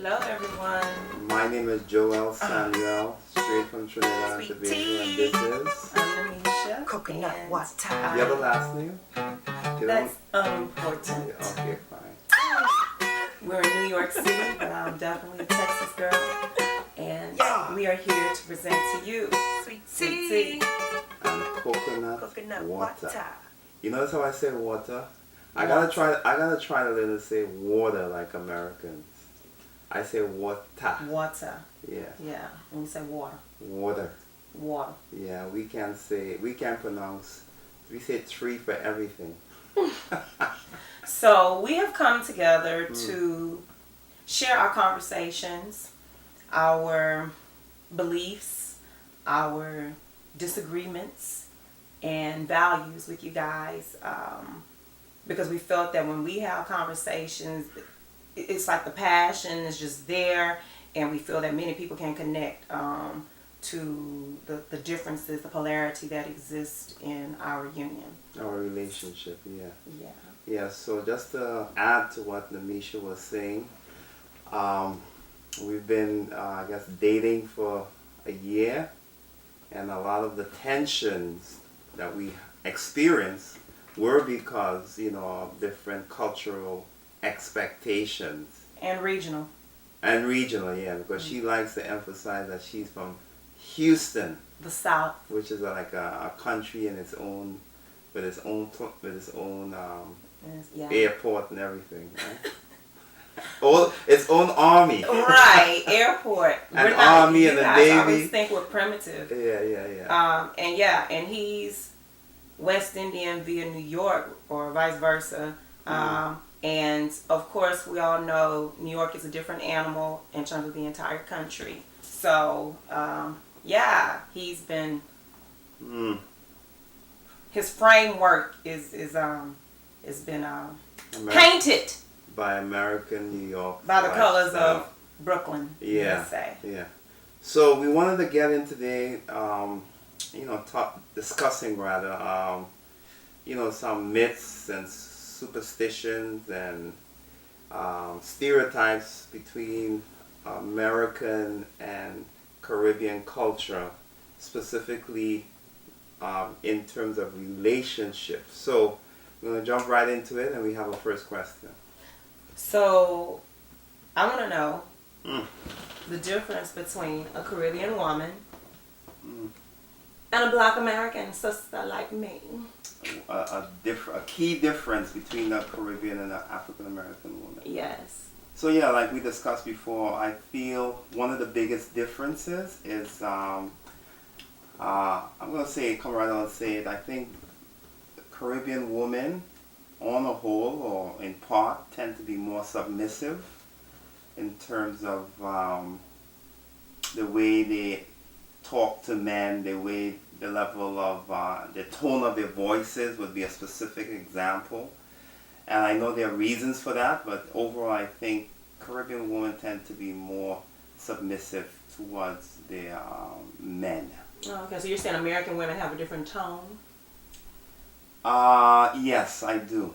Hello, everyone. My name is Joel Samuel, straight from Trinidad and Tobago, and this is... I'm Anisha. Coconut water. You have a last name? That's unimportant. Okay, fine. We're in New York City, but I'm definitely a Texas girl. And we are here to present to you Sweet tea. And coconut water. water. You notice how I say water? I gotta try to learn to say water like Americans. I say water. Water. Yeah. Yeah. And we say water. Water. Water. Yeah, we can't pronounce, we say tree for everything. So we have come together to share our conversations, our beliefs, our disagreements, and values with you guys. Because we felt that when we have conversations, it's like the passion is just there, and we feel that many people can connect to the differences, the polarity that exists in our union. Our relationship, yeah. Yeah. Yeah, so just to add to what Namisha was saying, we've been, I guess, dating for a year, and a lot of the tensions that we experienced were because, of different cultural expectations. And regional. And regional, yeah, because she likes to emphasize that she's from Houston, The South. which is like a country in its own, with its own Yeah. airport and everything, right? Its own army. Right, airport. An army and a guys navy. always think we're primitive. Yeah. And he's West Indian via New York or vice versa. And of course, we all know New York is a different animal in terms of the entire country. So, he's been. His framework is been painted by American New York. by the colors of Brooklyn, Yeah. USA. Yeah. So we wanted to get in today, discussing rather, some myths and superstitions and stereotypes between American and Caribbean culture, specifically in terms of relationships. So we're going to jump right into it, and we have a first question. So I want to know the difference between a Caribbean woman and a Black American sister like me. A key difference between a Caribbean and an African American woman. Yes. So yeah, like we discussed before, I feel one of the biggest differences is I'm gonna come right on and say it. I think Caribbean women, on a whole or in part, tend to be more submissive in terms of the way they talk to men, the level of the tone of their voices would be a specific example. And I know there are reasons for that, but overall I think Caribbean women tend to be more submissive towards their men. Okay, so you're saying American women have a different tone? Yes, I do.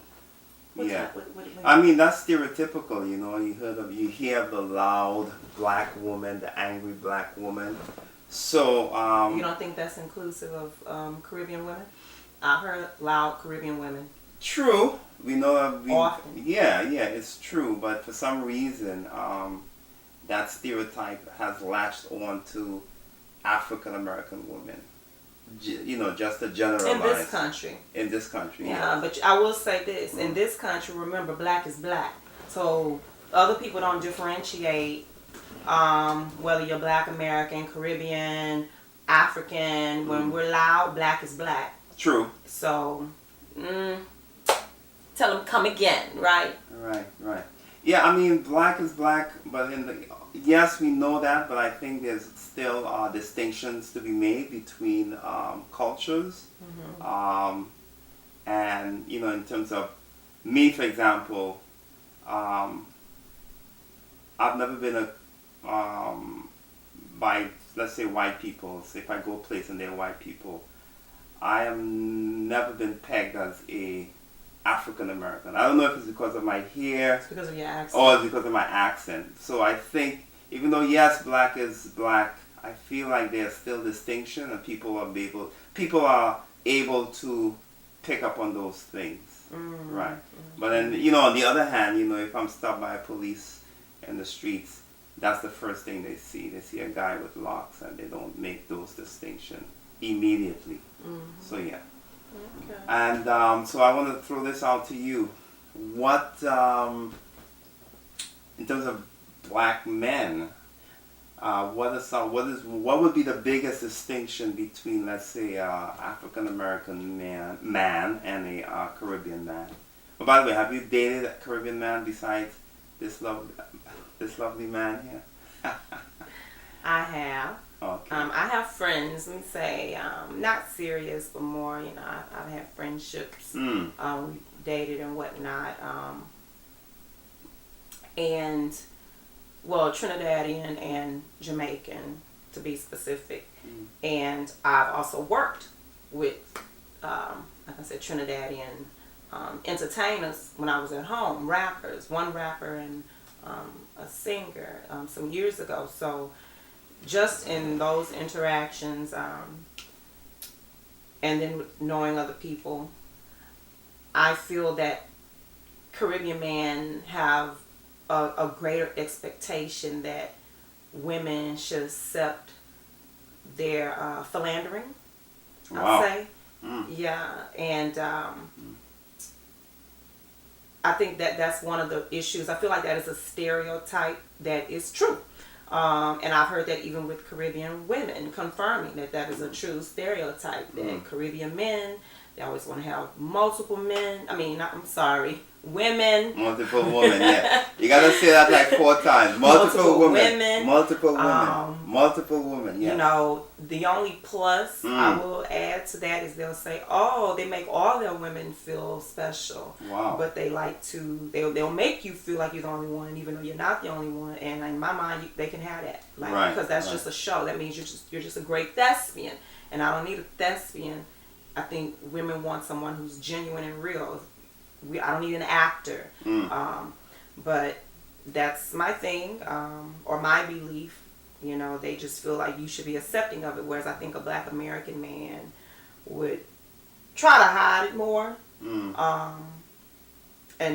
What Yeah. what I mean, that's stereotypical, you hear of the loud black woman, the angry black woman. So, you don't think that's inclusive of Caribbean women? I heard loud Caribbean women. true. We know that Often. Yeah, it's true, but for some reason, that stereotype has latched on to African American women. Just to generalize. In this country. In this country, Yeah, but I will say this. In this country, remember, black is black. So other people don't differentiate whether you're Black American, Caribbean, African. When we're loud, black is black. True. So, tell them come again, right? Right. Yeah, I mean, black is black, but yes, we know that, but I think there's still distinctions to be made between cultures. And, in terms of me, for example, I've never been by, let's say, white people. So if I go a place and they're white people, I have never been pegged as a African American. I don't know if it's because of my hair It's because of your accent. or it's because of my accent. So I think, even though yes, black is black, I feel like there's still distinction, and people are able to pick up on those things, right? But then, on the other hand, if I'm stopped by police in the streets, that's the first thing they see. They see a guy with locks, and they don't make those distinctions immediately. So yeah. Okay. And so I want to throw this out to you. What, in terms of black men, what would be the biggest distinction between, let's say, African American man and a Caribbean man? But by the way, have you dated a Caribbean man besides this lovely man here? I have. Okay. I have friends, let me say, not serious, but more, I've had friendships, we dated and whatnot, and, well, Trinidadian and Jamaican, to be specific, and I've also worked with, like I said, Trinidadian entertainers when I was at home, rappers, one rapper and a singer, some years ago, so just in those interactions, and then knowing other people, I feel that Caribbean men have a greater expectation that women should accept their philandering, Wow. I'd say. Yeah, and I think that's one of the issues. I feel like that is a stereotype that is true. And I've heard that even with Caribbean women, confirming that is a true stereotype, that Caribbean men, they always want to have multiple men. Women. Multiple women, yeah. You gotta say that like 4 times. Multiple women. Multiple women. Multiple women, yes. The only plus I will add to that is they'll say, oh, they make all their women feel special. Wow. But they like to, they'll make you feel like you're the only one, even though you're not the only one. And in my mind, they can have that. Right, because that's just a show. That means you're just a great thespian. And I don't need a thespian. I think women want someone who's genuine and real. I don't need an actor. But that's my thing, or my belief. They just feel like you should be accepting of it, whereas I think a black American man would try to hide it more, and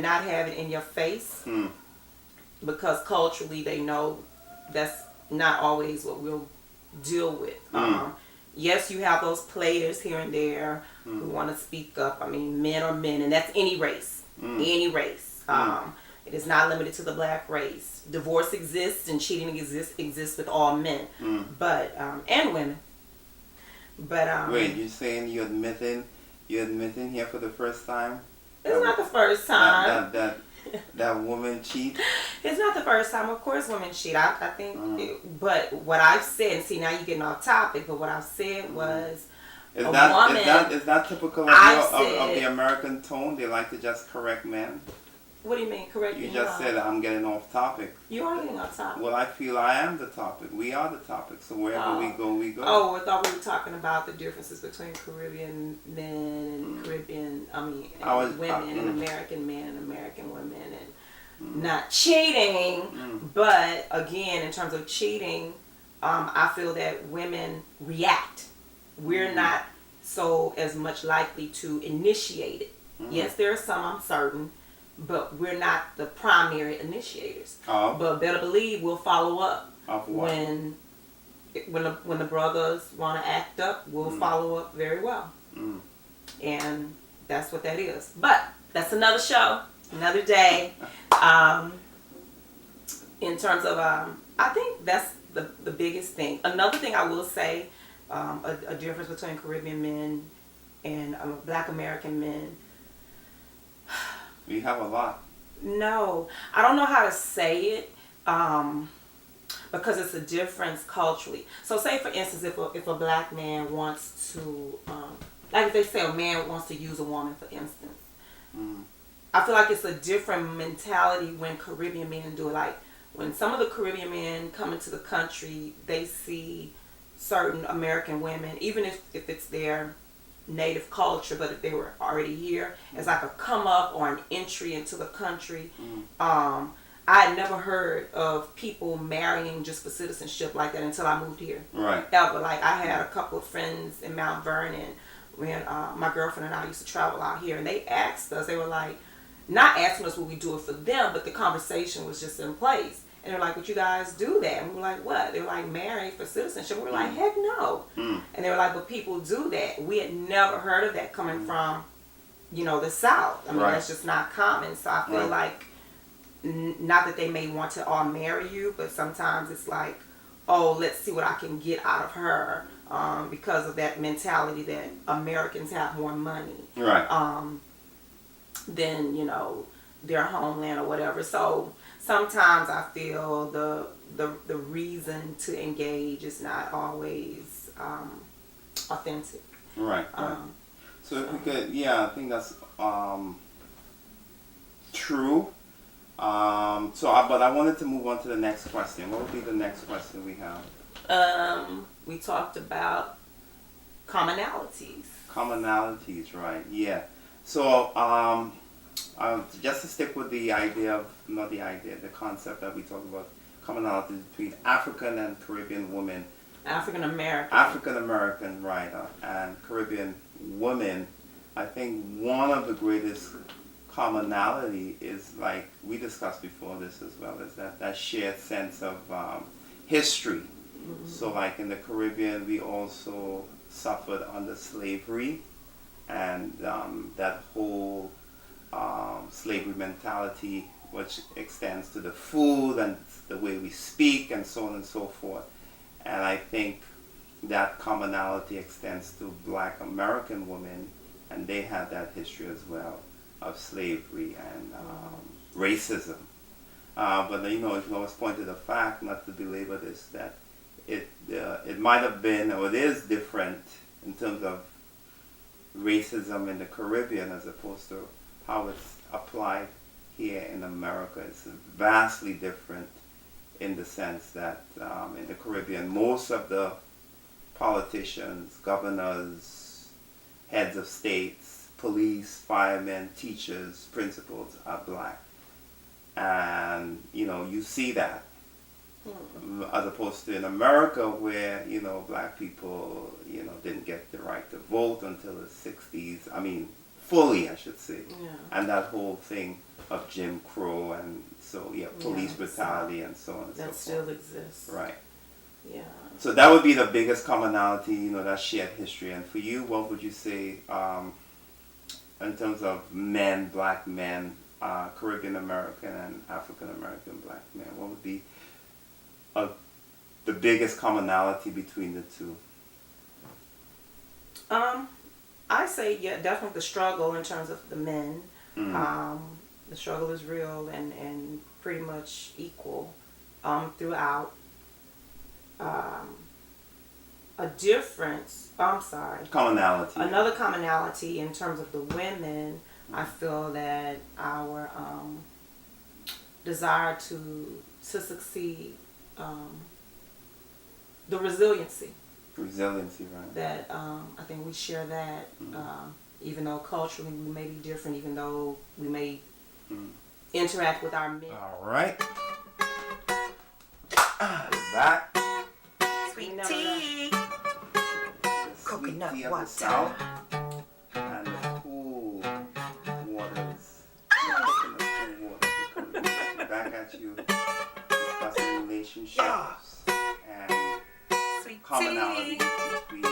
not have it in your face, because culturally they know that's not always what we'll deal with. Yes, you have those players here and there who want to speak up. Men are men, and that's any race. Any race. It is not limited to the black race. Divorce exists and cheating exists with all men, but and women. But wait, you're saying you're admitting here for the first time? It's not the first time. That woman cheat? It's not the first time. Of course women cheat. I think, but what I've said, and see now you're getting off topic, but what I've said was, is that typical of the American tone? They like to just correct men? What do you mean, correct me? You just said I'm getting off topic. You are getting off topic. Well, I feel I am the topic. We are the topic. So wherever we go, we go. Oh, I thought we were talking about the differences between Caribbean men and women and American men and American women, and not cheating. But again, in terms of cheating, I feel that women react. We're not so as much likely to initiate it. Yes, there are some, I'm certain, but we're not the primary initiators. But better believe we'll follow up when the brothers want to act up. We'll follow up very well, and that's what that is. But that's another show, another day. In terms of, I think that's the biggest thing. Another thing I will say, a difference between Caribbean men and Black American men. We have a lot. No, I don't know how to say it, because it's a difference culturally. So say for instance, if a black man wants to, like if they say a man wants to use a woman for instance, I feel like it's a different mentality when Caribbean men do it. Like when some of the Caribbean men come into the country, they see certain American women, even if it's their native culture, but if they were already here, as like a come up or an entry into the country. I had never heard of people marrying just for citizenship like that until I moved here. Right. Ever. Like, I had a couple of friends in Mount Vernon when my girlfriend and I used to travel out here, and they asked us, they were like, not asking us would we do it for them, but the conversation was just in place. And they're like, would you guys do that? And we were like, what? They were like, marry for citizenship. We were like, heck no. And they were like, but people do that. We had never heard of that coming from, the South. I mean, that's just not common. So I feel like, not that they may want to all marry you, but sometimes it's like, oh, let's see what I can get out of her, because of that mentality that Americans have more money. Right. Than, their homeland or whatever. So sometimes I feel the reason to engage is not always authentic. Right. So if we could, I think that's true. But I wanted to move on to the next question. What would be the next question we have? We talked about commonalities. Commonalities, right? Yeah. So, just to stick with the concept that we talked about, commonalities between African and Caribbean women. African American, right, and Caribbean women. I think one of the greatest commonality is, like we discussed before this as well, is that shared sense of history. So like in the Caribbean, we also suffered under slavery, and that whole slavery mentality, which extends to the food and the way we speak and so on and so forth. And I think that commonality extends to Black American women, and they had that history as well of slavery and racism. But you can always point to the fact, not to belabor this, that it might have been, or it is different in terms of racism in the Caribbean as opposed to how it's applied here in America. It's vastly different in the sense that in the Caribbean, most of the politicians, governors, heads of states, police, firemen, teachers, principals are Black. And, you see that. As opposed to in America where, Black people, didn't get the right to vote until the 60s. I mean, fully, I should say. Yeah. And that whole thing of Jim Crow and police brutality and so on and so forth. That still exists. Right. Yeah. So that would be the biggest commonality, that shared history. And for you, what would you say in terms of men, Black men, Caribbean American and African American Black men? What would be the biggest commonality between the two? I say, definitely the struggle in terms of the men. The struggle is real and pretty much equal throughout. Commonality. Another commonality in terms of the women, I feel that our desire to succeed, the resiliency. Resiliency, right. That I think we share that, even though culturally we may be different, even though we may interact with our men. All right. Back. Sweet tea. Coconut water. And the cool waters. Back at you. Discussing relationships and Sweet commonalities between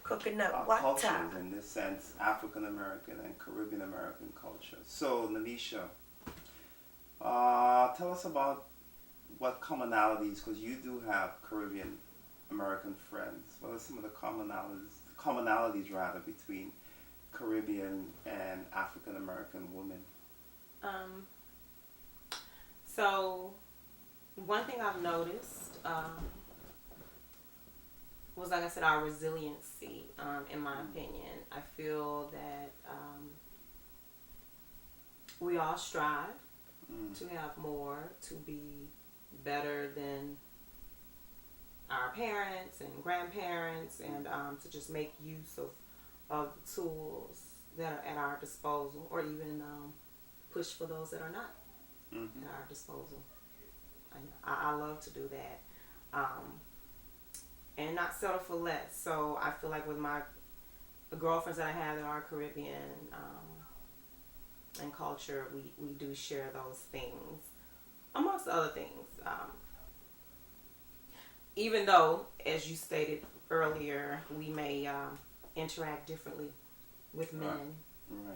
coconut water. Cultures, in this sense, African American and Caribbean American culture. So, Nanisha, tell us about what commonalities, because you do have Caribbean American friends. What are some of the commonalities rather between Caribbean and African American women? So one thing I've noticed was, like I said, our resiliency. In my opinion, I feel that we all strive to have more, to be better than our parents and grandparents, and to just make use of of the tools that are at our disposal, or even push for those that are not Mm-hmm. at our disposal. I love to do that, and not settle for less. So I feel like with the girlfriends that I have that are Caribbean and culture, we do share those things, amongst other things. Even though, as you stated earlier, we may interact differently with men. Right.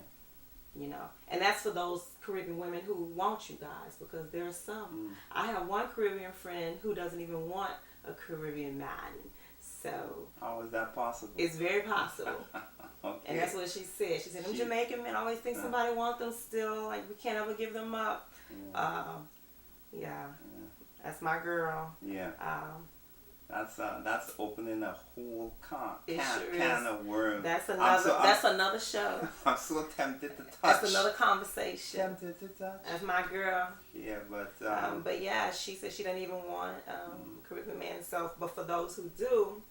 You know, and that's for those Caribbean women who want you guys, because there's some. I have one Caribbean friend who doesn't even want a Caribbean man. So how is that possible? It's very possible. Okay. And that's what she said. She said, them Jamaican men always think somebody wants them still, like we can't ever give them up. Yeah. That's my girl. Yeah. That's opening a whole can is. of worms. That's another show. I'm so tempted to touch. That's another conversation. Tempted to touch. That's my girl. Yeah, but yeah, she said she doesn't even want Caribbean men. So, but for those who do,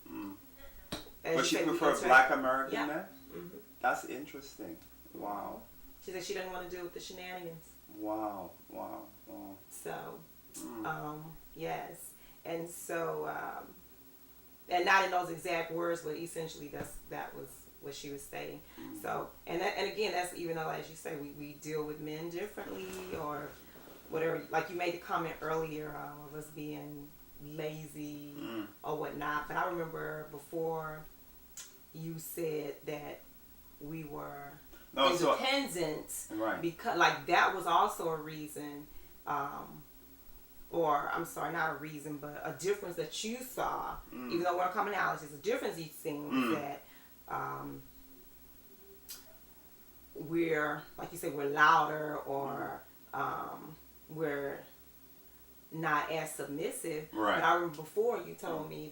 but she prefers Black American men. Mm-hmm. That's interesting. Wow. She said she doesn't want to deal with the shenanigans. Wow. So, yes. And so, and not in those exact words, but essentially that was what she was saying. So, and again, that's even though, as you say, we deal with men differently or whatever. Like you made the comment earlier of us being lazy or whatnot. But I remember before you said that we were independent, right? Because like that was also a reason. Or, I'm sorry, not a reason, but a difference that you saw, even though we're commonalities, a difference you've seen was that we're, like you said, we're louder or we're not as submissive. Right. But I remember before you told me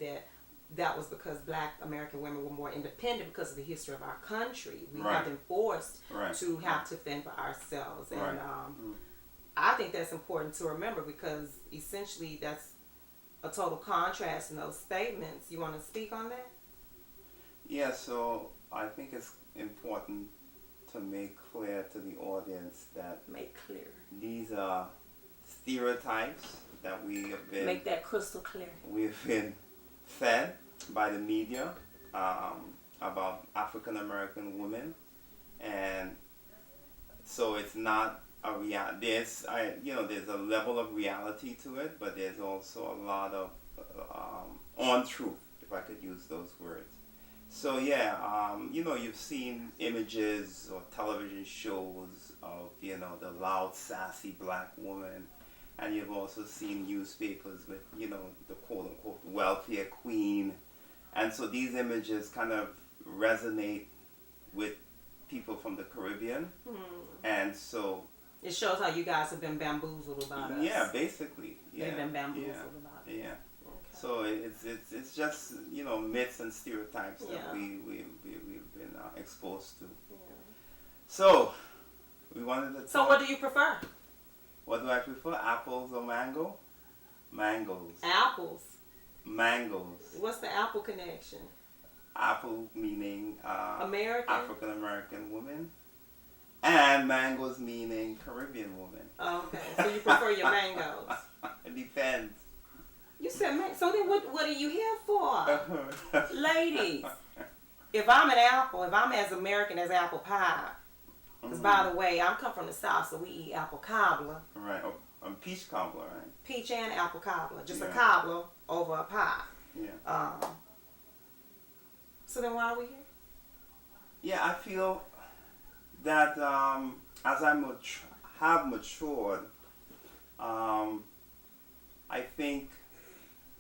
that was because Black American women were more independent because of the history of our country. We have been forced to have to fend for ourselves. And I think that's important to remember because essentially that's a total contrast in those statements. You want to speak on that? Yeah, so I think it's important to make clear to the audience that these are stereotypes that we have been... Make that crystal clear. We've been fed by the media about African American women, and so it's not a there's a level of reality to it, but there's also a lot of untruth, if I could use those words. So you've seen images or television shows of the loud, sassy Black woman, and you've also seen newspapers with the quote unquote wealthier queen, and so these images kind of resonate with people from the Caribbean, and so it shows how you guys have been bamboozled about us. Yeah, basically. Yeah. They've been bamboozled about it. Yeah. Okay. So it's just myths and stereotypes that we've been exposed to. Yeah. So we wanted to. So what do you prefer? What do I prefer? Apples or mango? Mangoes. Apples. Mangoes. What's the apple connection? Apple meaning American? African American woman. And mangoes meaning Caribbean woman. Oh, okay. So you prefer your mangoes? It depends. You said mango. So then what are you here for? Ladies, if I'm an apple, if I'm as American as apple pie, because by the way, I'm come from the South, so we eat apple cobbler. Right. Peach cobbler, right? Peach and apple cobbler. Just a cobbler over a pie. Yeah. So then why are we here? Yeah, I feel that as I have matured, I think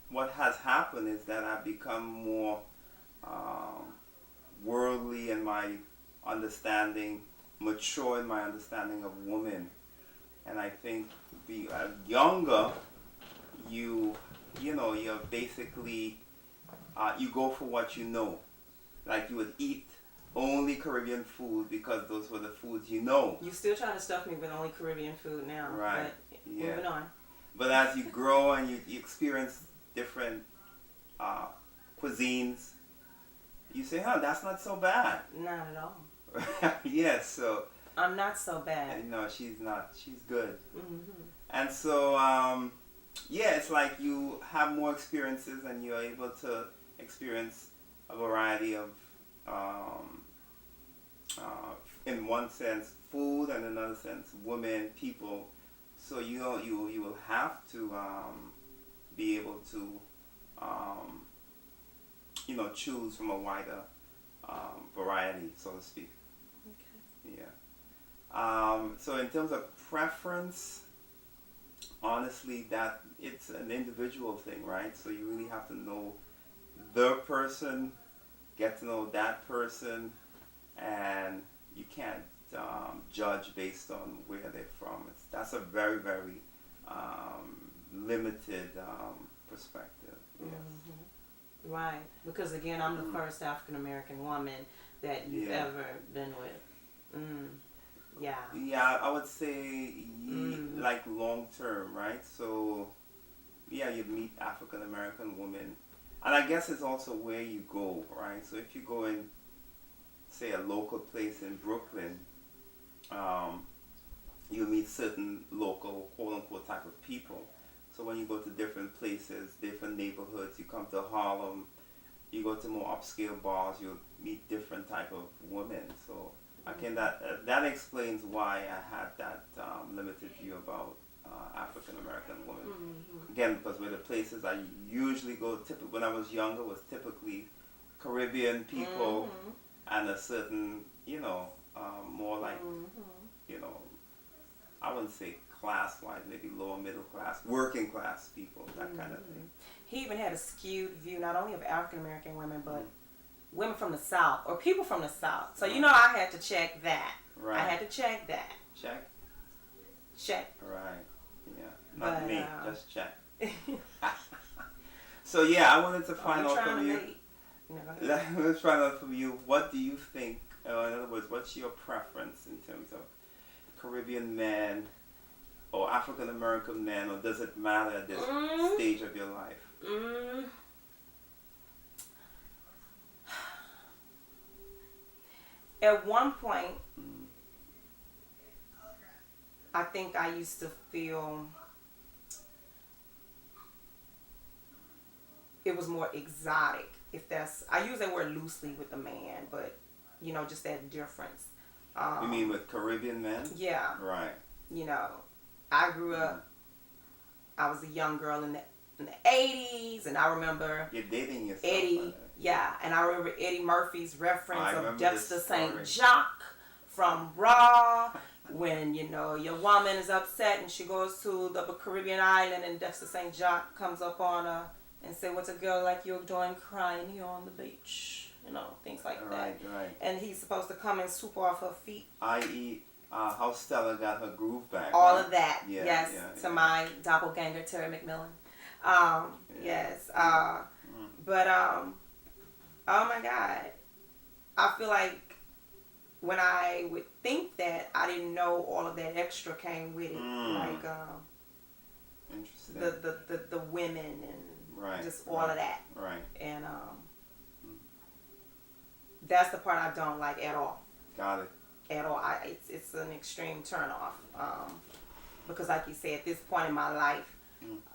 what has happened is that I've become more worldly in my understanding, mature in my understanding of women. And I think the younger, you're basically, you go for what you know. Like you would eat only Caribbean food because those were the foods you know. You still trying to stuff me with only Caribbean food now. Right. But moving on. But as you grow and you experience different cuisines, you say, huh, that's not so bad. Not at all. Yes, so I'm not so bad. no, she's not. She's good. Mm-hmm. And so, yeah, it's like you have more experiences and you're able to experience a variety of, in one sense, food, and in another sense, women, people. So you will have to be able to, choose from a wider variety, so to speak. Okay. Yeah. So in terms of preference, honestly, that it's an individual thing, right? So you really have to know the person, get to know that person, and you can't judge based on where they're from. That's a very, very limited perspective. Yes. Mm-hmm. Right, because again, I'm the first African American woman that you've ever been with. Yeah. Yeah, I would say like long term, right? So, yeah, you meet African American women, and I guess it's also where you go, right? So if you go in, say, a local place in Brooklyn, you meet certain local, quote unquote, type of people. So when you go to different places, different neighborhoods, you come to Harlem, you go to more upscale bars, you'll meet different type of women. So again, that explains why I had that limited view about African American women. Mm-hmm. Again, because where the places I usually go, when I was younger, was typically Caribbean people and a certain, more like, I wouldn't say class-wise, maybe lower middle class, working class people, that kind of thing. He even had a skewed view not only of African American women, but women from the South, or people from the South. So, I had to check that. Right. I had to check that. Check? Check. Right. Yeah. Not me, just check. So, yeah, I wanted to find out from you. Let's find out from you, what do you think, in other words, what's your preference in terms of Caribbean men or African American men, or does it matter at this stage of your life? At one point, I think I used to feel it was more exotic. I use that word loosely with a man, but just that difference. You mean with Caribbean men? Yeah. Right. I grew up. I was a young girl in the 80s, and I remember you're dating yourself. Eddie. Yeah, and I remember Eddie Murphy's reference of DEXTER St. JOCK from Raw. When your woman is upset and she goes to the Caribbean island, and DEXTER St. JOCK comes up on her and say, "What's a girl like you doing crying here on the beach?" Things like that. Right. And he's supposed to come and swoop off her feet. I.e., how Stella got her groove back. All right? of that. Yeah, yes. To my doppelganger, Terry Mcmillan. Yes. But, oh my God. I feel like when I would think that, I didn't know all of that extra came with it. Like, interesting. The women and just all of that. Right. And, that's the part I don't like at all. Got it. At all. It's an extreme turn off. Because like you said, at this point in my life,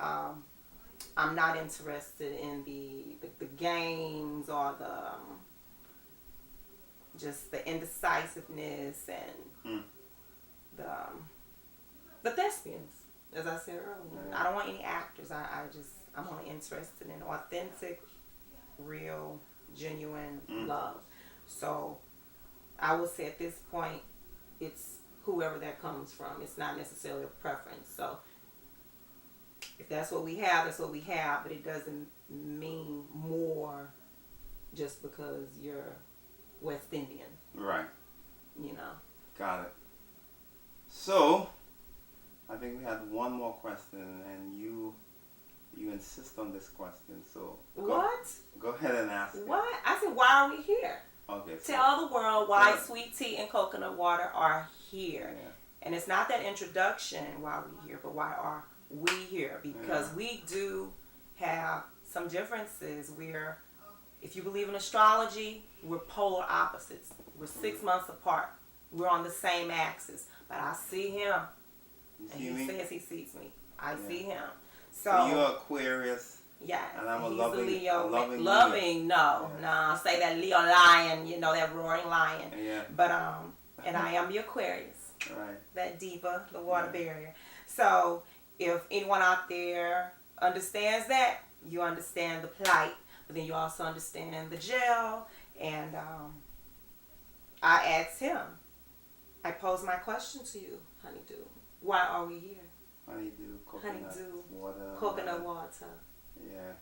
I'm not interested in the games or just the indecisiveness and the thespians, as I said earlier. I don't want any actors. I'm only interested in authentic, real, genuine love. So I would say at this point, it's whoever that comes from. It's not necessarily a preference. So if that's what we have, that's what we have. But it doesn't mean more just because you're West Indian. Right. Got it. So I think we had one more question, and you insist on this question. So go ahead and ask it. What? I said, why are we here? Okay. Tell the world why sweet tea and coconut water are here. Yeah. And it's not that introduction why we're here, but why are we here? Because we do have some differences. We're If you believe in astrology, we're polar opposites. We're 6 months apart. We're on the same axis. But I see him. You And see he me? says he sees me. I Yeah. see him. So you're Aquarius. Yeah, And I'm a he's loving, Leo. loving No, Yeah. no. I say that Leo lion, that roaring lion. Yeah. But and I am the Aquarius, Right. that diva, the water barrier. So if anyone out there understands that, you understand the plight, but then you also understand the gel. And I asked him. I posed my question to you, honeydew. Why are we here? Honeydew, coconut Honeydew, water. coconut water. Yeah.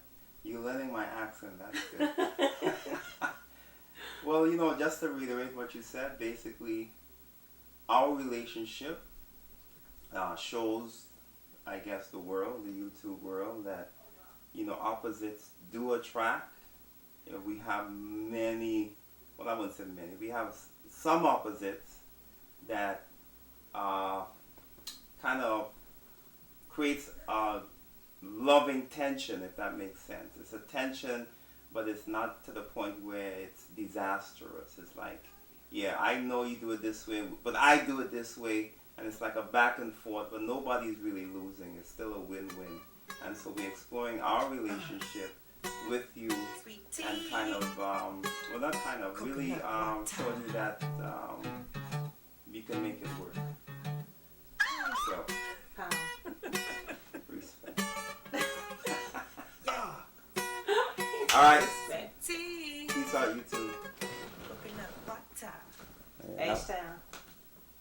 You're learning my accent. That's good. Well, just to reiterate what you said, basically, our relationship shows, I guess, the world, the YouTube world, that, opposites do attract. We have many, well, I wouldn't say many, we have some opposites that kind of creates a loving tension, if that makes sense. It's a tension, but it's not to the point where it's disastrous. It's like, yeah, I know you do it this way, but I do it this way, and it's like a back and forth, but nobody's really losing. It's still a win-win. And so we're exploring our relationship with you and kind of, well, not kind of, really showing you that you can make it work. So, respect. All right. Peace out, YouTube. Coconut water. Yeah. H-Town.